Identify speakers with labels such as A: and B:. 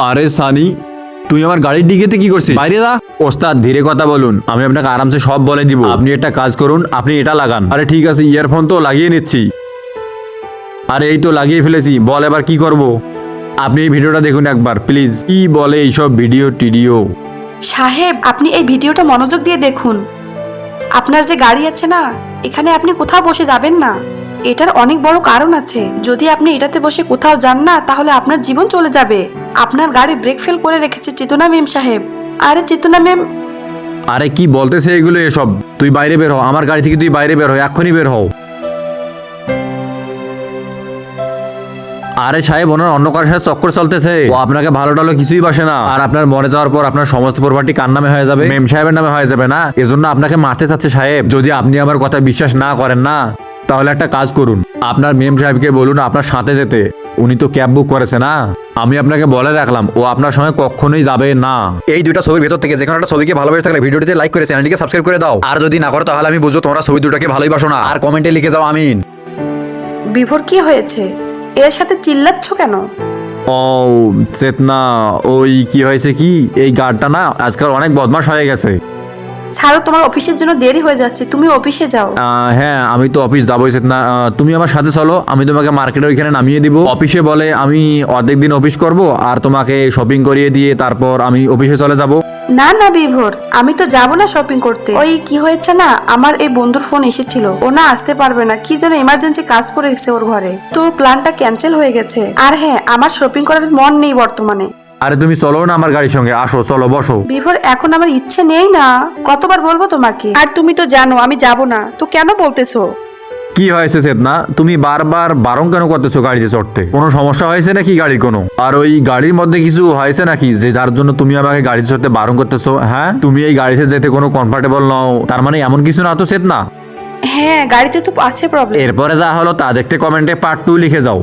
A: আরে সানি, তুই আমার গাড়ির ডিকিতে কি করছিস? বাইরে যা। ওস্তাদ ধীরে কথা বলুন, আমি আপনাকে আরামসে সব বলে দিব। আপনি একটা কাজ করুন, আপনি এটা লাগান। আরে ঠিক আছে, ইয়ারফোন তো লাগিয়ে নিচ্ছি। আরে এই তো লাগিয়ে ফেলেছি, বল এবার কি করব? আপনি এই ভিডিওটা দেখুন একবার প্লিজ। কি বলে এইসব ভিডিও টিডিও?
B: সাহেব, আপনি এই ভিডিওটা মনোযোগ দিয়ে দেখুন। আপনার যে গাড়ি আছে না, এখানে আপনি কোথাও বসে যাবেন না। এটার অনেক বড় কারণ আছে। যদি আপনি এটাতে বসে কোথাও যান না, তাহলে আপনার জীবন চলে যাবে। আপনার গাড়ি ব্রেক ফেল করে রেখেছে চেতনা ম্যাম সাহেব। আরে চেতনা ম্যাম।
A: আরে কি বলতেছে এগুলো এসব? তুই বাইরে বের হ, আমার গাড়ি থেকে তুই বাইরে বের হ, এক্ষুনি বের হও। আরে সাহেব, ওনার অন্য কারোর সাথে চক্কর চলতেছে। ও আপনাকে ভালো টালো কিছুই বাসে না। আর আপনার মরে যাওয়ার পর আপনার সমস্ত প্রপার্টি কার নামে হয়ে যাবে? মেম সাহেবের নামে হয়ে যাবে না? এজন্য আপনাকে মারতে চাচ্ছে সাহেব। যদি আপনি আমার কথা বিশ্বাস না করেন না, তাহলে একটা কাজ করুন, আপনার মেম সাহেবকে বলুন আপনার সাথে যেতে। উনি তো ক্যাব বুক করেছে না। আমি আপনাকে বলে রাখলাম, ও আপনার সঙ্গে কখনোই যাবে না।
C: এই দুইটা ছবির ভেতর থেকে যে কোনো একটা ছবিকে ভালোবেসে থাকলে ভিডিওটিতে লাইক করে চ্যানেলটিকে সাবস্ক্রাইব করে দাও। আর যদি না করো তাহলে আমি বুঝবো তোমরা ছবি দুটাকে ভালোই বাসো না। আর কমেন্টে লিখে যাও আমিন।
B: বিভোর, কি হয়েছে? এর সাথে চিল্লাচ্ছ কেন?
A: ও চেতনা, ওই কি হয়েছে কি, এই গার্ডটা না আজকাল অনেক বদমাশ হয়ে গেছে।
B: ছাড়ো, তোমার অফিসের জন্য দেরি হয়ে যাচ্ছে, তুমি অফিসে যাও।
A: হ্যাঁ, আমি তো অফিস যাবোই চেতনা। তুমি আমার সাথে চলো, আমি তোমাকে মার্কেটে ওইখানে নামিয়ে দিব। অফিসে বলে আমি অর্ধেক দিন অফিস করব, আর তোমাকে শপিং করিয়ে দিয়ে তারপর আমি অফিসে চলে যাব।
B: না না বিভোর, আমি তো যাব না শপিং করতে। ওই কি হয়েছে না, আমার এই বন্ধুর ফোন এসেছিল, ও না আসতে পারবে না, কি যেন এমার্জেন্সি কাজ পড়ে গেছে ওর ঘরে, তো প্ল্যানটা ক্যান্সেল হয়ে গেছে। আর হ্যাঁ, আমার শপিং করার মন নেই বর্তমানে।
A: আরে তুমি চলো না আমার গাড়ির সঙ্গে, আসো, চলো বসো।
B: বিভোর, এখন আমার ইচ্ছে নেই না, কতবার বলবো তোমাকে? আর তুমি তো জানো আমি যাব না, তো কেন বলতেছো?
A: কি হয়েছে চেতনা, তুমি বারবার বারণ কেন করতেছো গাড়িতে চড়তে? কোনো সমস্যা হয়েছে নাকি গাড়ির কোনো? আর ওই গাড়ির মধ্যে কিছু হয়েছে নাকি যে যার জন্য তুমি আমাকে গাড়িতে চড়তে বারণ করতেছো? হ্যাঁ, তুমি এই গাড়িতে যেতে কোনো কমফর্টেবল নও, তার মানে এমন কিছু না তো চেতনা?
B: হ্যাঁ, গাড়িতে তো আছে প্রবলেম।
A: এরপরে যা হলো তা দেখতে কমেন্টে পার্ট 2 লিখে যাও।